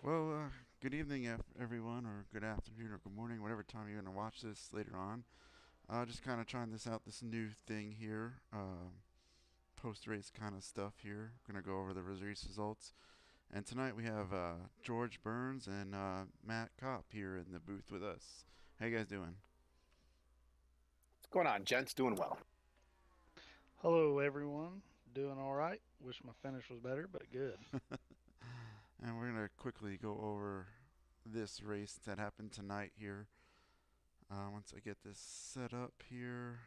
Well, good evening, everyone, or good afternoon, or good morning, whatever time you're going to watch this later on. Just kind of trying this out, this new thing here, post race kind of stuff here. Going to go over the race results. And tonight we have George Burns and Matt Kopp here in the booth with us. How you guys doing? What's going on, gents? Doing well. Hello, everyone. Doing all right. Wish my finish was better, but good. And we're going to quickly go over this race that happened tonight here. Once I get this set up here.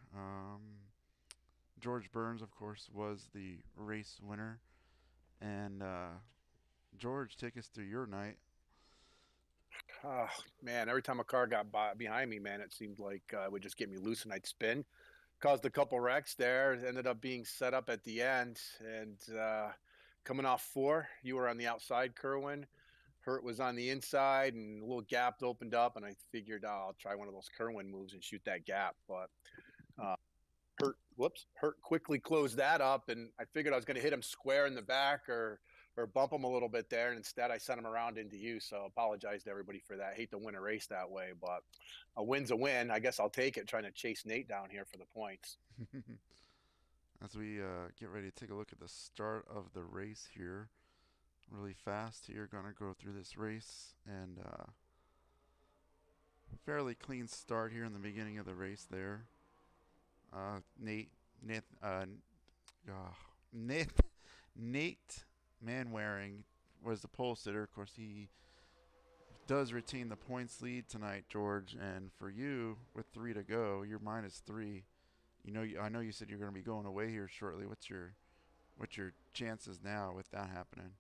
George Burns, of course, was the race winner. And George, take us through your night. Oh, man, every time a car got behind me, man, it seemed like it would just get me loose and I'd spin. Caused a couple wrecks there. Ended up being set up at the end. And coming off four, you were on the outside, Kirwan. Hurt was on the inside, and a little gap opened up. And I figured I'll try one of those Kirwan moves and shoot that gap. But uh, Hurt quickly closed that up, and I figured I was going to hit him square in the back or bump him a little bit there. And instead, I sent him around into you. So apologize to everybody for that. Hate to win a race that way, but a win's a win. I guess I'll take it. Trying to chase Nate down here for the points. As we get ready to take a look at the start of the race here, really fast here, gonna go through this race and fairly clean start here in the beginning of the race there. Nate, Nate, uh, Nate, Nate Manwaring was the pole sitter. Of course, he does retain the points lead tonight, George. And for you, with three to go, you're minus three. I know you said you're going to be going away here shortly. What's your chances now with that happening?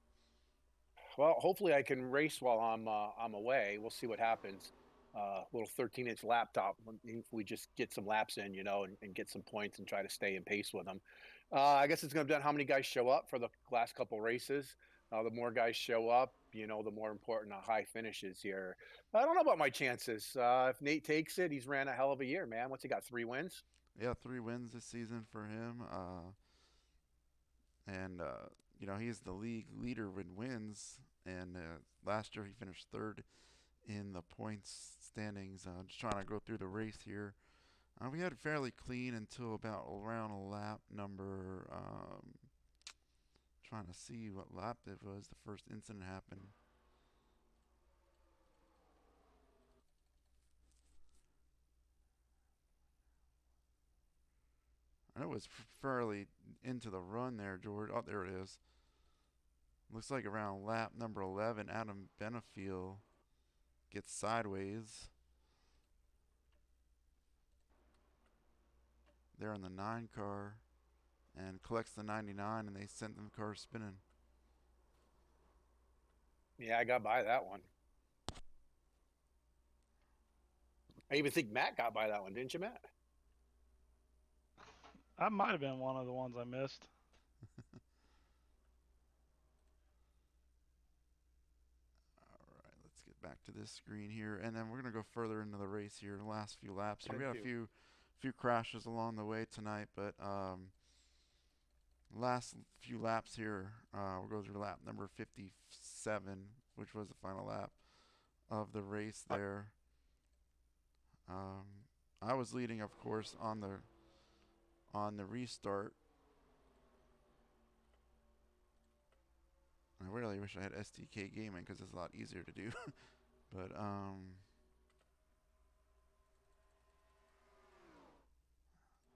Well, hopefully I can race while I'm away. We'll see what happens. Little 13-inch laptop. If we just get some laps in, and get some points and try to stay in pace with them. I guess it's going to depend on how many guys show up for the last couple races. The more guys show up, the more important a high finish is here. I don't know about my chances. If Nate takes it, he's ran a hell of a year, man. What's he got? 3 wins? Yeah, 3 wins this season for him. And he's the league leader with wins. And last year he finished third in the points standings. Just trying to go through the race here. We had it fairly clean until about around a lap number. Trying to see what lap it was. The first incident happened. I know it was fairly into the run there, George. Oh, there it is. Looks like around lap number 11, Adam Benefiel gets sideways. They're in the 9 car and collects the 99, and they sent them cars spinning. Yeah, I got by that one. I even think Matt got by that one, didn't you, Matt? I might have been one of the ones I missed. All right, let's get back to this screen here, and then we're gonna go further into the race here. The last few laps here, we got a 10-2. few crashes along the way tonight, but last few laps here, we'll go through lap number 57, which was the final lap of the race there. Um, I was leading, of course, on the restart. I really wish I had STK Gaming because it's a lot easier to do. But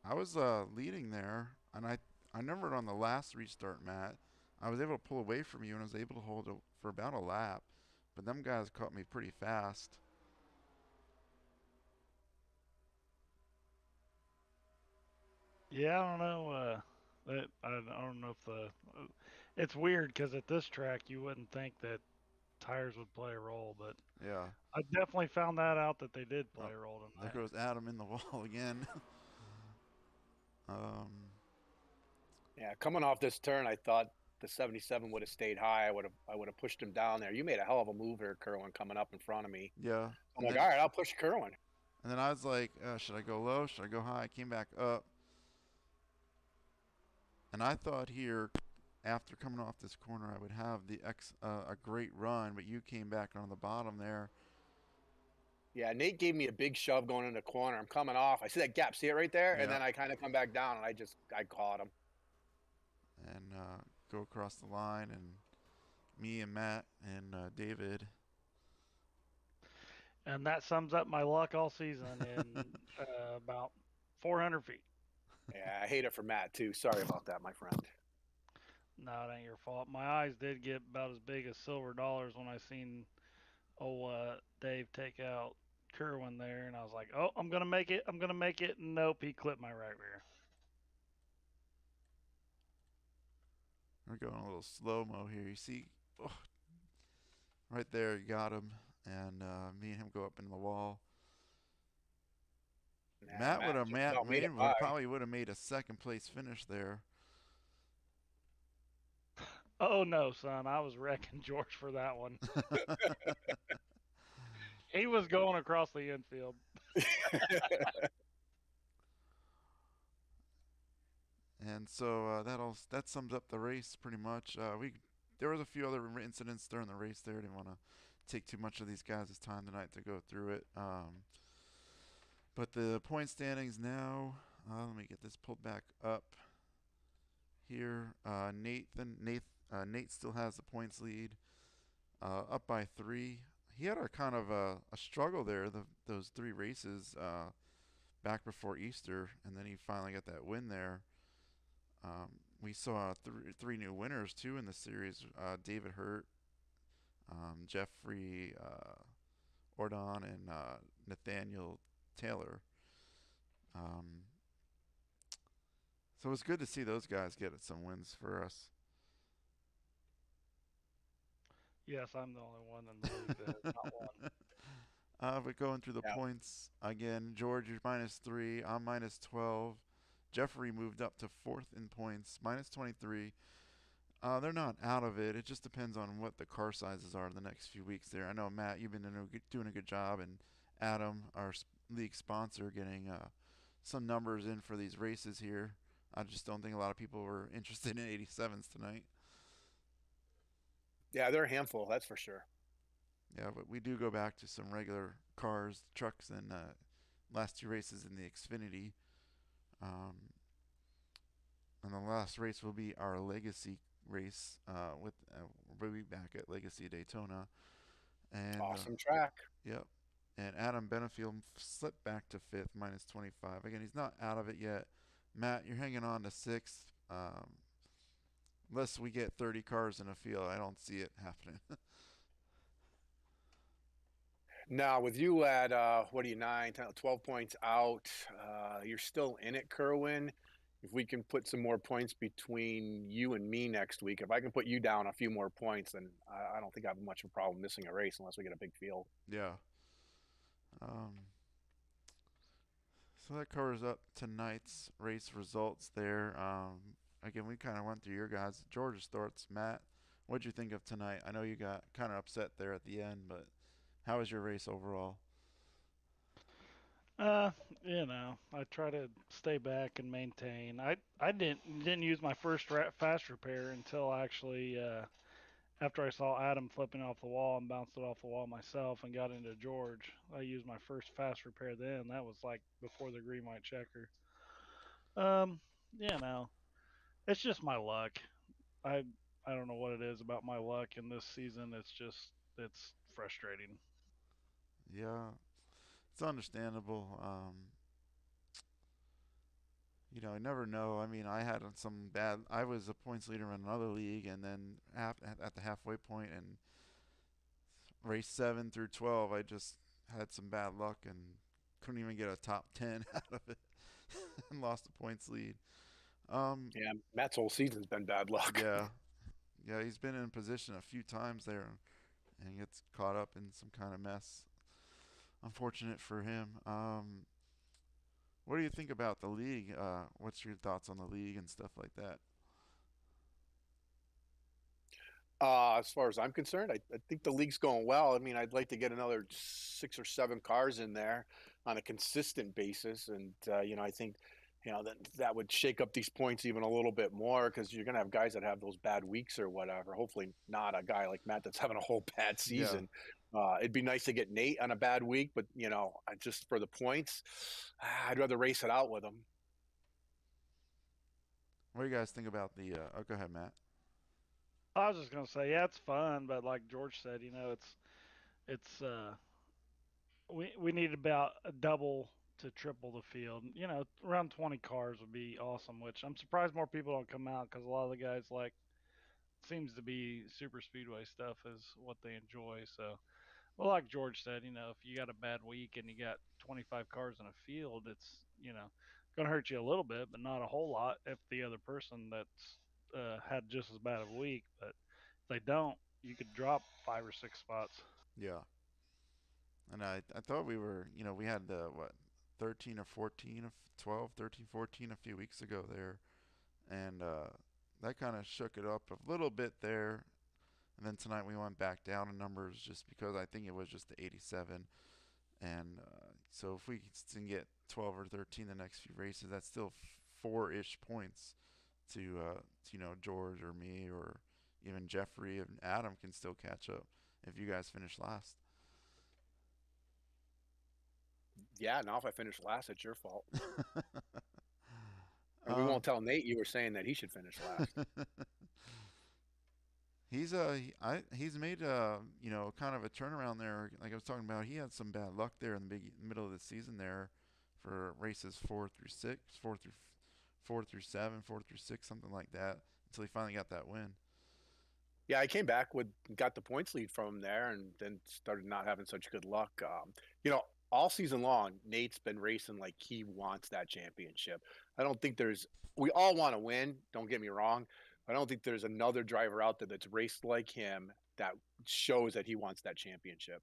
I was leading there, and I numbered on the last restart, Matt. I was able to pull away from you, and I was able to hold it for about a lap. But them guys caught me pretty fast. Yeah, I don't know. I don't know if the. It's weird because at this track you wouldn't think that tires would play a role, but Yeah. I definitely found that out that they did play Oh, a role there tonight. goes Adam in the wall again. um, Yeah, coming off this turn, I thought the 77 would have stayed high. I would have pushed him down there. You made a hell of a move here, Kerwin, coming up in front of me. yeah. I'm like, all right, I'll push Kerwin. And then I was like, should I go low? Should I go high? I came back up, and I thought here after coming off this corner, I would have a great run, but you came back on the bottom there. Yeah, Nate gave me a big shove going in the corner. I'm coming off. I see that gap. See it right there? And Yeah. then I kind of come back down, and I caught him. And go across the line, and me and Matt and David. And that sums up my luck all season in about 400 feet. Yeah, I hate it for Matt too. Sorry about that, my friend. No, it ain't your fault. My eyes did get about as big as silver dollars when I seen old Dave take out Kirwan there, and I was like, "Oh, I'm gonna make it! I'm gonna make it!" Nope, he clipped my right rear. We're going a little slow mo here. You see, oh, right there, you got him, and me and him go up in the wall. Nah, Matt would have just about made it Matt by. probably would have made a second place finish there. Oh no, son, I was wrecking George for that one. He was going across the infield. And so that sums up the race pretty much. There was a few other incidents during the race there. Didn't want to take too much of these guys' time tonight to go through it. But the point standings now. Let me get this pulled back up here. Nate still has the points lead, up by 3. He had a kind of a struggle there. Those 3 races back before Easter, and then he finally got that win there. We saw 3 new winners too in the series. David Hurt, Jeffrey Ordon, and Nathaniel Taylor. So it's good to see those guys get some wins for us. Yes, I'm the only one in the league that has not won. But going through the Yeah. points again, George, you're -3. I'm -12. Jeffrey moved up to 4th in points, -23. They're not out of it. It just depends on what the car sizes are in the next few weeks there. I know, Matt, you've been doing a good job, and Adam, our league sponsor, getting some numbers in for these races here. I just don't think a lot of people were interested in 87s tonight. Yeah, they're a handful, that's for sure. Yeah, but we do go back to some regular cars, trucks, and last 2 races in the Xfinity. And the last race will be our Legacy race. We'll be back at Legacy Daytona. And Awesome track. Yep. And Adam Benefield slipped back to 5th, -25. Again, he's not out of it yet. Matt, you're hanging on to 6th. Unless we get 30 cars in a field, I don't see it happening. Now, with you at, what are you, 9, 10, 12 points out, you're still in it, Kirwan. If we can put some more points between you and me next week, if I can put you down a few more points, then I don't think I have much of a problem missing a race unless we get a big field. Yeah. So that covers up tonight's race results there. Again, we kind of went through your guys' Georgia starts. Matt, what'd you think of tonight? I know you got kind of upset there at the end, but how was your race overall? I try to stay back and maintain. I didn't use my first fast repair until actually after I saw Adam flipping off the wall and bounced it off the wall myself and got into George. I used my first fast repair then. That was like before the green white checker. Um, it's just my luck. I I don't know what it is about my luck in this season. It's frustrating. Yeah, it's understandable. I never know. I mean, I had some bad. I was a points leader in another league, and then at the halfway point in race 7 through 12, I just had some bad luck and couldn't even get a top 10 out of it, and lost the points lead. Yeah, Matt's whole season's been bad luck. Yeah, yeah, he's been in position a few times there, and gets caught up in some kind of mess. Unfortunate for him. What do you think about the league? What's your thoughts on the league and stuff like that? As far as I'm concerned, I think the league's going well. I mean, I'd like to get another 6 or 7 cars in there on a consistent basis, and I think that would shake up these points even a little bit more because you're gonna have guys that have those bad weeks or whatever. Hopefully, not a guy like Matt that's having a whole bad Yeah. season. It'd be nice to get Nate on a bad week, but just for the points, I'd rather race it out with him. What do you guys think about the? Oh, go ahead, Matt. I was just gonna say, yeah, it's fun, but like George said, it's we need about a double to triple the field. Around 20 cars would be awesome. Which I'm surprised more people don't come out because a lot of the guys like seems to be super speedway stuff is what they enjoy. So, well, like George said, if you got a bad week and you got 25 cars in a field, it's gonna hurt you a little bit, but not a whole lot if the other person that's had just as bad of a week. But if they don't, you could drop 5 or 6 spots. Yeah. And I thought we were, we had the what, 13 or 14 of 12, 13, 14 a few weeks ago there, and that kind of shook it up a little bit there. And then tonight we went back down in numbers just because I think it was just the 87. And so if we can get 12 or 13 the next few races, that's still four-ish points to George or me or even Jeffrey and Adam can still catch up if you guys finish last. Yeah, now if I finish last, it's your fault. And we um, won't tell Nate you were saying that he should finish last. he's made kind of a turnaround there. Like I was talking about, he had some bad luck there in the middle of the season there for races 4 through 6, 4 through 7, 4 through 6, something like that, until he finally got that win. Yeah, I came back got the points lead from him there, and then started not having such good luck. You know, all season long, Nate's been racing like he wants that championship. I don't think there's. We all want to win. Don't get me wrong. I don't think there's another driver out there that's raced like him that shows that he wants that championship.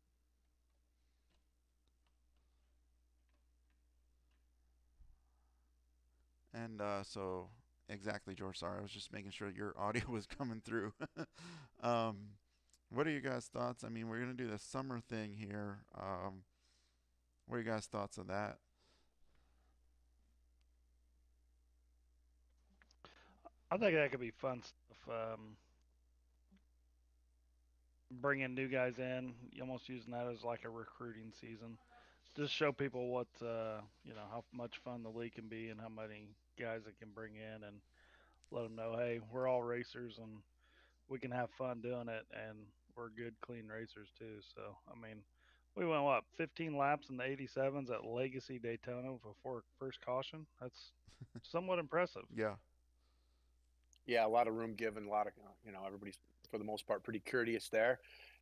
And so exactly, George. Sorry, I was just making sure your audio was coming through. um, what are you guys' thoughts? I mean, we're gonna do the summer thing here. What are you guys' thoughts on that? I think that could be fun stuff. Bringing new guys in, almost using that as like a recruiting season. Just show people what how much fun the league can be and how many guys it can bring in, and let them know, hey, we're all racers and we can have fun doing it, and we're good, clean racers too. So I mean, we went what 15 laps in the 87s at Legacy Daytona before first caution. That's somewhat impressive. Yeah, Yeah, a lot of room given, a lot of everybody's for the most part pretty courteous there,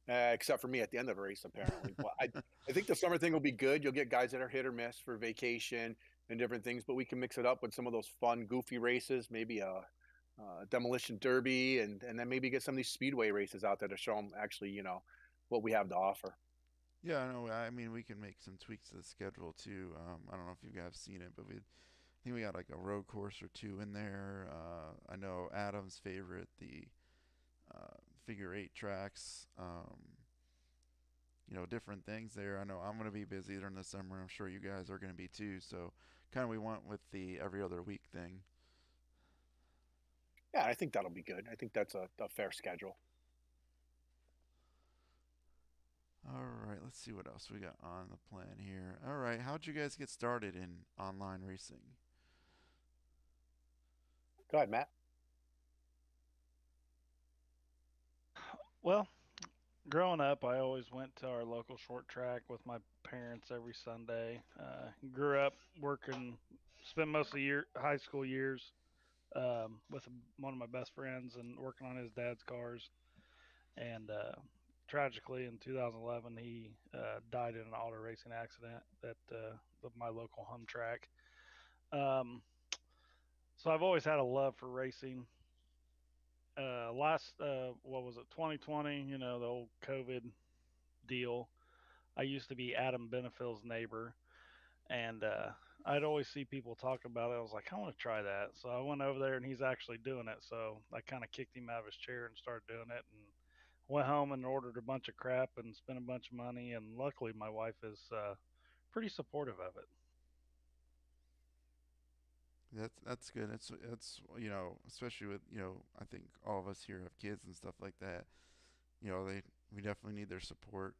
except for me at the end of the race apparently. But I think the summer thing will be good. You'll get guys that are hit or miss for vacation and different things, but we can mix it up with some of those fun, goofy races, maybe a demolition derby, and then maybe get some of these speedway races out there to show them actually what we have to offer. yeah. I know. I mean, we can make some tweaks to the schedule too. I don't know if you guys have seen it, but I think we got like a road course or two in there. I know Adam's favorite, the figure eight tracks. Different things there. I know I'm going to be busy during the summer. I'm sure you guys are going to be too. So, kind of we went with the every other week thing. Yeah, I think that'll be good. I think that's a fair schedule. All right, let's see what else we got on the plan here. All right, how'd you guys get started in online racing? Go ahead, Matt. Well, growing up, I always went to our local short track with my parents every Sunday. Grew up working, spent most of the high school years with one of my best friends and working on his dad's cars. And tragically, in 2011, he died in an auto racing accident at my local home track. Um, so I've always had a love for racing. What was it, 2020? The old COVID deal. I used to be Adam Benefield's neighbor, and I'd always see people talk about it. I was like, I want to try that. So I went over there, and he's actually doing it. So I kind of kicked him out of his chair and started doing it, and went home and ordered a bunch of crap and spent a bunch of money. And luckily, my wife is pretty supportive of it. That's good. It's especially with I think all of us here have kids and stuff like that. They we definitely need their support.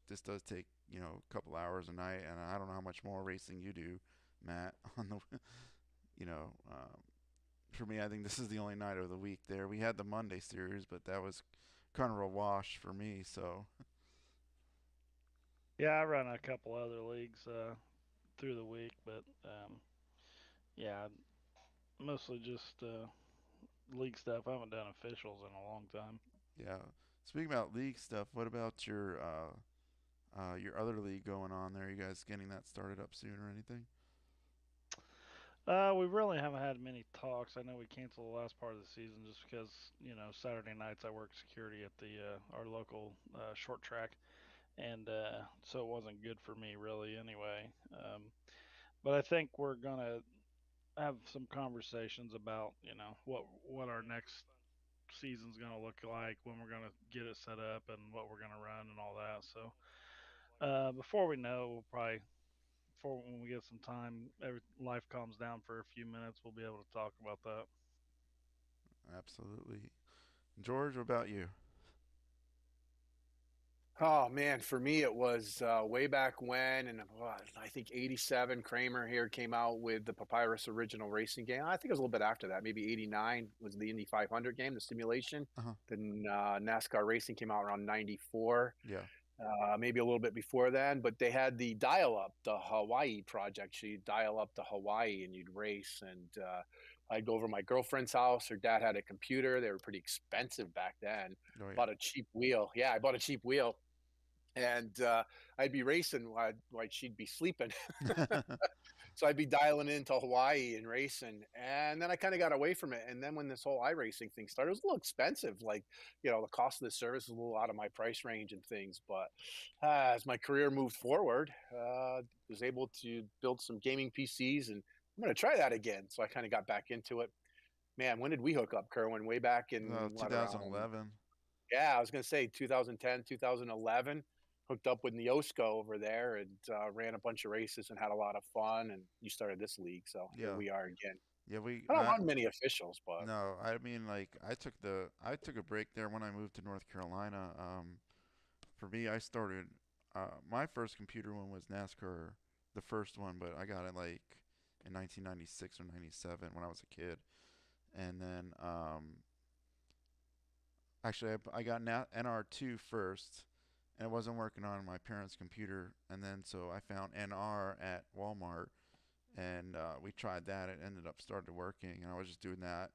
This does take a couple hours a night, and I don't know how much more racing you do, Matt. On the you know for me, I think this is the only night of the week there. We had the Monday series, but that was kind of a wash for me. So Yeah, I run a couple other leagues through the week, but yeah, mostly just league stuff. I haven't done officials in a long time. yeah. Speaking about league stuff, what about your other league going on there? You guys getting that started up soon or anything? We really haven't had many talks. I know we canceled the last part of the season just because Saturday nights I work security at the our local short track, and so it wasn't good for me really anyway. But I think we're gonna have some conversations about what our next season's gonna look like, when we're gonna get it set up, and what we're gonna run and all that. So before we know, we'll probably before when we get some time, life calms down for a few minutes, we'll be able to talk about that. Absolutely. George, what about you? Oh man, for me it was way back when, and I think '87. Kramer here came out with the Papyrus original racing game. I think it was a little bit after that, maybe '89 was the Indy 500 game, the simulation. Uh huh. Then NASCAR racing came out around '94, Yeah. maybe a little bit before then. But they had the dial-up, the Hawaii project. So you'd dial up to Hawaii and you'd race, and I'd go over to my girlfriend's house. Her dad had a computer. They were pretty expensive back then. Oh Bought a cheap wheel. Yeah, I bought a cheap wheel, and I'd be racing while she'd be sleeping. yeah. So I'd be dialing into Hawaii and racing, and then I kind of got away from it. And then when this whole iRacing thing started, it was a little expensive. Like, the cost of the service was a little out of my price range and things. But as my career moved forward, was able to build some gaming PCs, and I'm going to try that again. So I kind of got back into it. Man, when did we hook up, Kerwin? Way back in what, around, 2011. yeah, I was going to say 2010, 2011. Hooked up with Neosco over there, and ran a bunch of races and had a lot of fun. And you started this league, so here Yeah. we are again. Yeah. We. I don't run many officials, but No. I mean, like, I took a break there when I moved to North Carolina. For me, I started. My first computer one was NASCAR, the first one, but I got it like in 1996 or 97 when I was a kid, and then actually I got NR2 first, and it wasn't working on my parents' computer, and then so I found NR at Walmart, and we tried that. It ended up started working, and I was just doing that,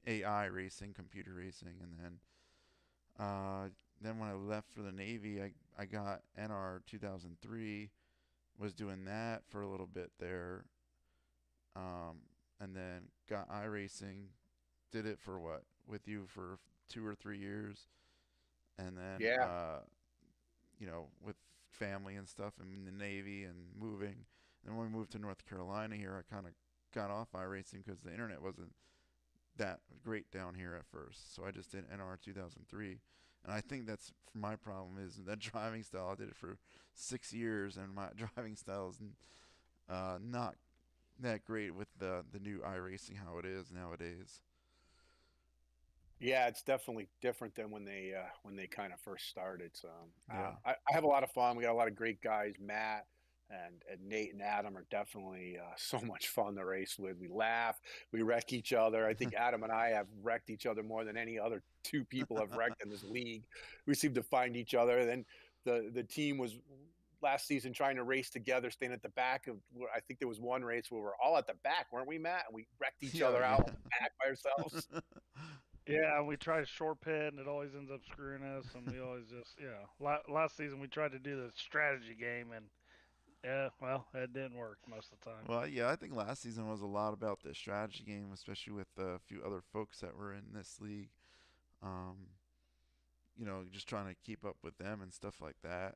AI racing, computer racing, and then when I left for the Navy, I got NR 2003, was doing that for a little bit there, and then got iRacing, did it for what with you for 2 or 3 years, and then yeah, with family and stuff and in the Navy and moving. And when we moved to North Carolina here, I kind of got off iRacing because the internet wasn't that great down here at first. So I just did NR 2003. And I think that's my problem is that driving style. I did it for 6 years, and my driving style is not that great with the new iRacing how it is nowadays. yeah, it's definitely different than when they kind of first started. So Yeah, I have a lot of fun. We got a lot of great guys. Matt and Nate and Adam are definitely so much fun to race with. We laugh, we wreck each other. I think Adam and I have wrecked each other more than any other two people have wrecked in this league. We seem to find each other. Then the team was last season trying to race together, staying at the back of. I think there was one race where we were all at the back, weren't we, Matt? And we wrecked each yeah, other out in the yeah. back by ourselves. Yeah, and we try to short pit, and it always ends up screwing us, and we always just Last season we tried to do the strategy game, and yeah, well, it didn't work most of the time. Well, yeah, I think last season was a lot about the strategy game, especially with a few other folks that were in this league. Um, just trying to keep up with them and stuff like that.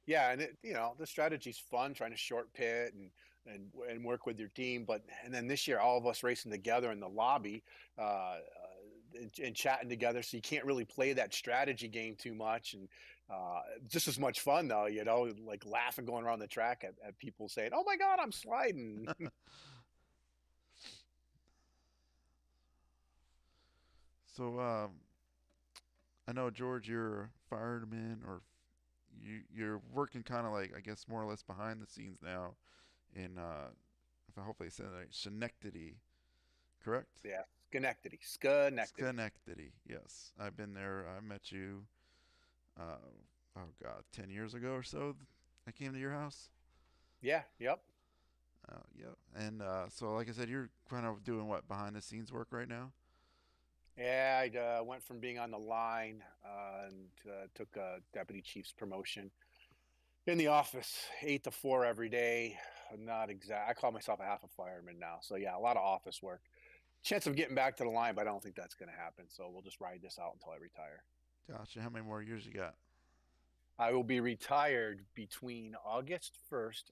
Yeah, and the strategy's fun, trying to short pit and work with your team. But and then this year, all of us racing together in the lobby, and chatting together, so you can't really play that strategy game too much. And Just as much fun though, like laughing going around the track at people saying, "Oh my God, I'm sliding." So, I know George, you're a fireman, or you're working kind of like, I guess, more or less behind the scenes now in, if I hopefully said that right, Schenectady, correct? Yeah, Schenectady. Schenectady, yes. I've been there. I met you, uh, oh God, 10 years ago or so. I came to your house. Yeah, yep. Yeah. And so, like I said, you're kind of doing what, behind the scenes work right now? Yeah, I went from being on the line and took a deputy chief's promotion in the office, 8 to 4 every day. Not exact. I call myself a half a fireman now. So yeah, a lot of office work. Chance of getting back to the line, but I don't think that's going to happen. So we'll just ride this out until I retire. Gotcha. How many more years you got? I will be retired between August 1st,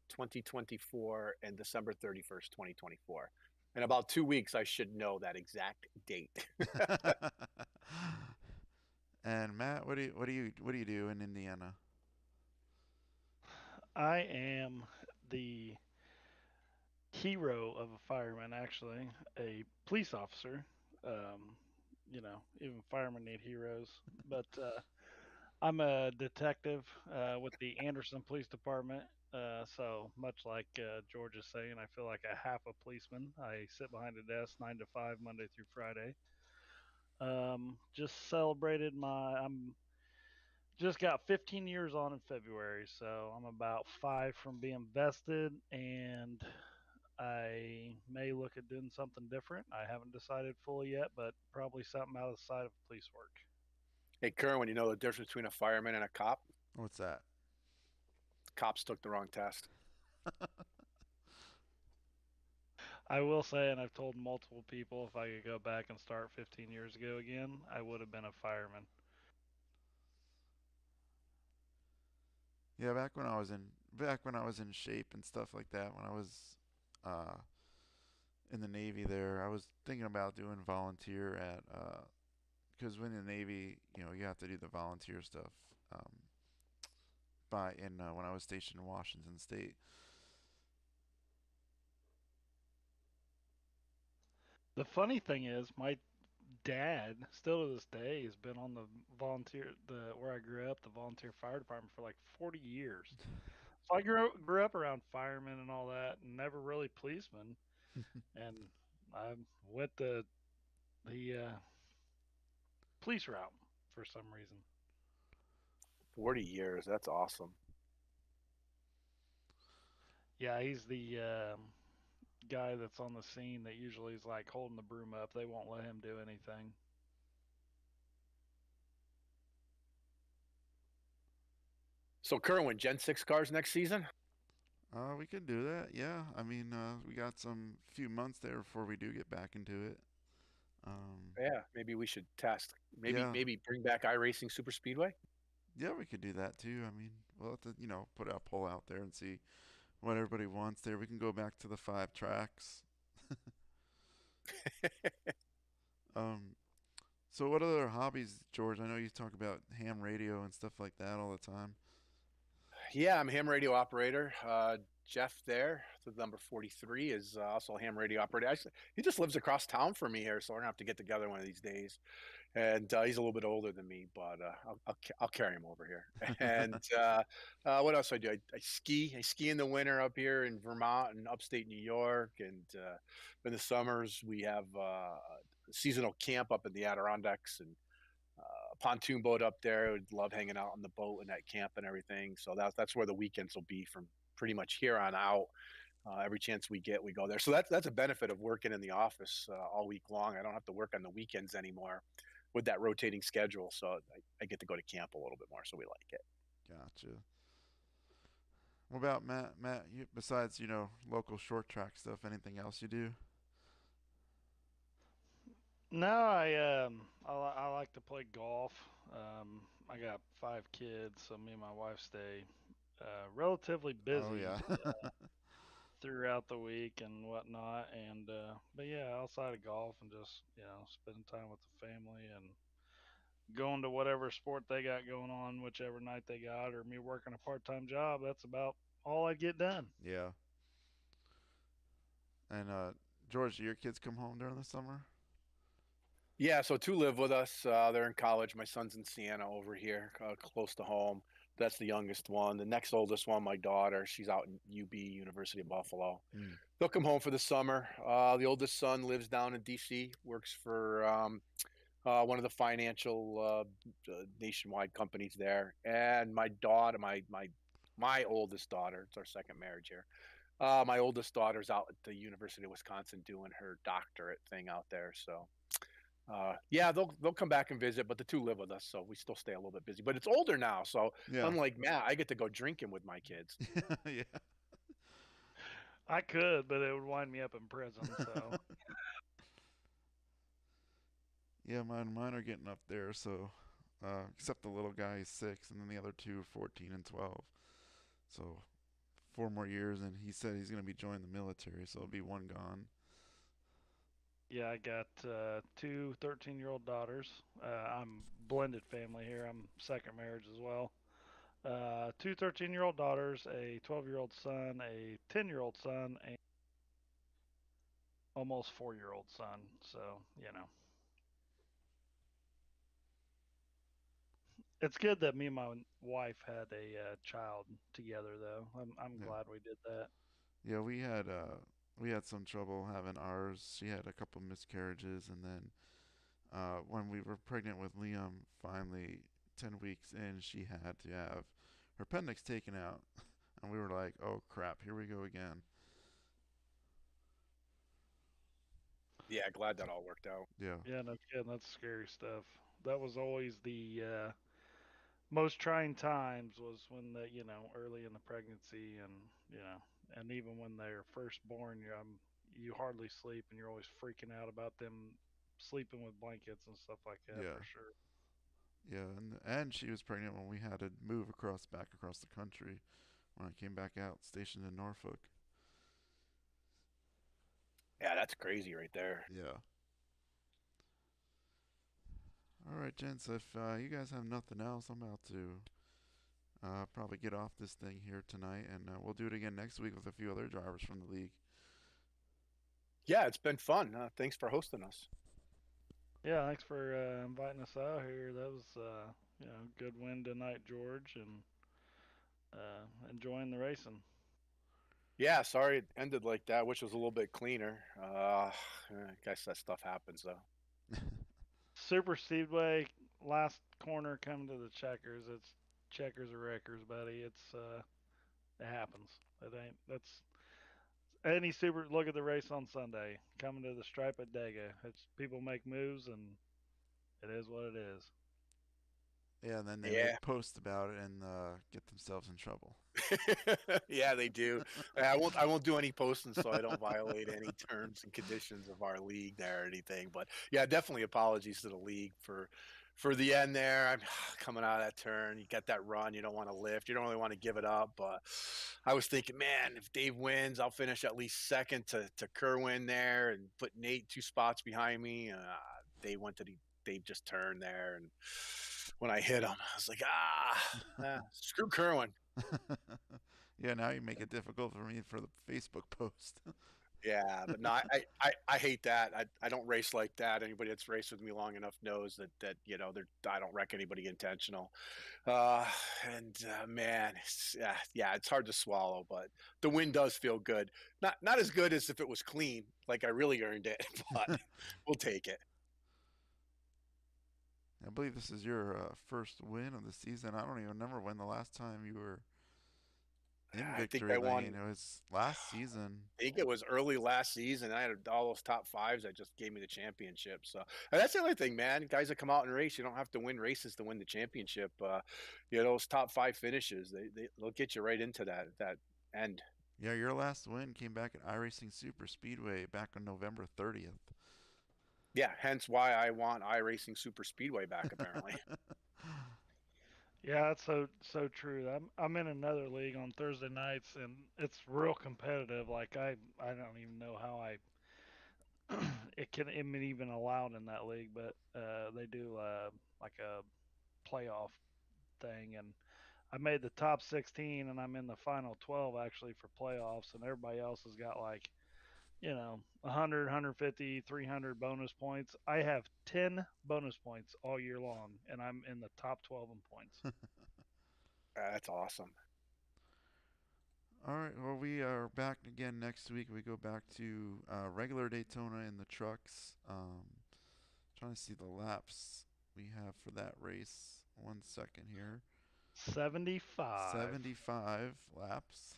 2024 and December 31st, 2024. In about 2 weeks, I should know that exact date. And Matt, what do you do in Indiana? I am the hero of a fireman, actually, a police officer. Um, even firemen need heroes. But I'm a detective with the Anderson Police Department. So much like George is saying, I feel like a half a policeman. I sit behind a desk 9 to 5 Monday through Friday. Just celebrated my. I'm just got 15 years on in February, so I'm about 5 from being vested, and I may look at doing something different. I haven't decided fully yet, but probably something out of the side of police work. Hey, Kerwin, you know the difference between a fireman and a cop? What's that? Cops took the wrong test. I will say, and I've told multiple people, if I could go back and start 15 years ago again, I would have been a fireman. Yeah, back when I was in shape and stuff like that, when I was uh, in the Navy there, I was thinking about doing volunteer at because when in the Navy, you have to do the volunteer stuff. By in When I was stationed in Washington State. The funny thing is, my dad, still to this day, has been on the where I grew up, the volunteer fire department for like 40 years. So I grew up around firemen and all that, and never really policemen. And I went the police route for some reason. 40 years. That's awesome. Yeah, he's the guy that's on the scene that usually is like holding the broom up. They won't let him do anything. So, Kerwin, Gen 6 cars next season? We could do that. Yeah, I mean, we got some few months there before we do get back into it. Um, Yeah, maybe we should test. Maybe yeah, maybe bring back iRacing Super Speedway. yeah, we could do that too. I mean, we'll have to, put a poll out there and see what everybody wants there. We can go back to the 5 tracks. Um, so what other hobbies, George? I know you talk about ham radio and stuff like that all the time. Yeah, I'm a ham radio operator. Jeff there, the number 43, is also a ham radio operator. He just lives across town from me here, so we're gonna have to get together one of these days. And he's a little bit older than me, but I'll carry him over here. And what else do I do? I ski. I ski in the winter up here in Vermont and upstate New York, and in the summers we have a seasonal camp up in the Adirondacks and a pontoon boat up there. Would love hanging out on the boat and that camp and everything. So that's where the weekends will be from pretty much here on out. Every chance we get, we go there. So that's a benefit of working in the office all week long. I don't have to work on the weekends anymore with that rotating schedule. So I get to go to camp a little bit more. So we like it. Gotcha. What about Matt? Matt, besides local short track stuff, anything else you do? No, I like to play golf. I got 5 kids, so me and my wife stay relatively Oh busy yeah. throughout the week and whatnot. But yeah, outside of golf and just spending time with the family and going to whatever sport they got going on, whichever night they got, or me working a part-time job. That's about all I'd get done. Yeah. And George, do your kids come home during the summer? Yeah, so two live with us. They're in college. My son's in Siena over here, close to home. That's the youngest one. The next oldest one, my daughter, she's out in UB, University of Buffalo. Mm. They'll come home for the summer. The oldest son lives down in DC, works for one of the financial nationwide companies there. And my daughter, my oldest daughter, it's our second marriage here. My oldest daughter's out at the University of Wisconsin doing her doctorate thing out there. So yeah, they'll come back and visit, but the two live with us, so we still stay a little bit busy. But it's older now, so Yeah. unlike Matt, I get to go drinking with my kids. Yeah. I could, but it would wind me up in prison. So Yeah, mine are getting up there, so except the little guy is 6 and then the other two are 14 and 12. So 4 more years and he said he's going to be joining the military, so it'll be one gone. yeah, I got two 13-year-old daughters. I'm blended family here. I'm second marriage as well. Two 13-year-old daughters, a 12-year-old son, a 10-year-old son, and almost 4-year-old son. So, it's good that me and my wife had a child together, though. I'm Yeah. glad we did that. Yeah, we had some trouble having ours. She had a couple miscarriages and then when we were pregnant with Liam, finally 10 weeks in, she had to have her appendix taken out. And we were like, "Oh crap, here we go again." Yeah, glad that all worked out. Yeah. Yeah, no kidding. That's scary stuff. That was always the most trying times was when early in the pregnancy and and even when they're first born, you hardly sleep and you're always freaking out about them sleeping with blankets and stuff like that Yeah. for sure. Yeah, and she was pregnant when we had to move across back across the country when I came back out stationed in Norfolk. Yeah, that's crazy right there. Yeah. All right, gents. If you guys have nothing else, I'm about to probably get off this thing here tonight, and we'll do it again next week with a few other drivers from the league. Yeah, it's been fun. Thanks for hosting us. Yeah, thanks for inviting us out here. That was good win tonight, George, and enjoying the racing. Yeah, sorry it ended like that. Wish it was a little bit cleaner. I guess that stuff happens though. Super Speedway last corner coming to the checkers. It's checkers or wreckers, buddy. It happens. It ain't that's any super. Look at the race on Sunday coming to the stripe at Dega. It's people make moves and it is what it is. Yeah, and then they Yeah, make posts about it and get themselves in trouble. yeah, they do. I won't do any posting so I don't violate any terms and conditions of our league there or anything. But yeah, definitely apologies to the league for the end there. I'm coming out of that turn. You got that run. You don't want to lift. You don't really want to give it up. But I was thinking, man, if Dave wins, I'll finish at least second to Kirwan there and put Nate 2 spots behind me. Dave went to the Dave just turned there and when I hit him, I was like, screw Kirwan. Yeah, now you make it difficult for me for the Facebook post. Yeah, but no, I hate that. I don't race like that. Anybody that's raced with me long enough knows that they're I don't wreck anybody intentional. And man, yeah, it's hard to swallow, but the win does feel good. Not as good as if it was clean, like I really earned it, but we'll take it. I believe this is your first win of the season. I don't even remember when the last time you were in I think victory I lane. won. It was last season. I think it was early last season. I had all those top fives that just gave me the championship. So and that's the other thing, man. Guys that come out and race, you don't have to win races to win the championship. Those top five finishes, they'll get you right into that end. Yeah, your last win came back at iRacing Super Speedway back on November 30th. Yeah, hence why I want iRacing Super Speedway back. Apparently, Yeah, that's so true. I'm in another league on Thursday nights and it's real competitive. Like I don't even know how I it can even allowed in that league, but they do like a playoff thing, and I made the top 16, and I'm in the final 12 actually for playoffs, and everybody else has got like 100, 150, 300 bonus points. I have 10 bonus points all year long, and I'm in the top 12 in points. That's awesome. All right. Well, we are back again next week. We go back to regular Daytona in the trucks. Trying to see the laps we have for that race. 1 second here. 75. 75 laps.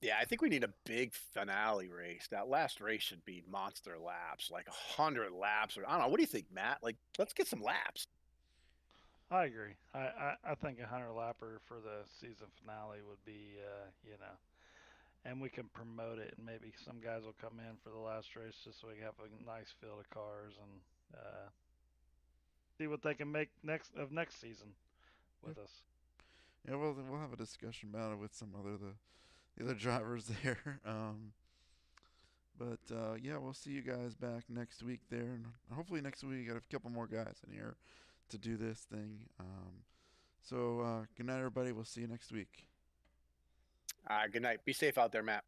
Yeah, I think we need a big finale race. That last race should be monster laps, like 100 laps, or I don't know. What do you think, Matt? Like, let's get some laps. I agree. I think a 100 lapper for the season finale would be, and we can promote it, and maybe some guys will come in for the last race just so we have a nice field of cars and see what they can make next season Yep. with us. Yeah, we'll have a discussion about it with some the other drivers there. But yeah, we'll see you guys back next week there, and hopefully next week we got a couple more guys in here to do this thing. So good night, everybody. We'll see you next week. Good night. Be safe out there, Matt.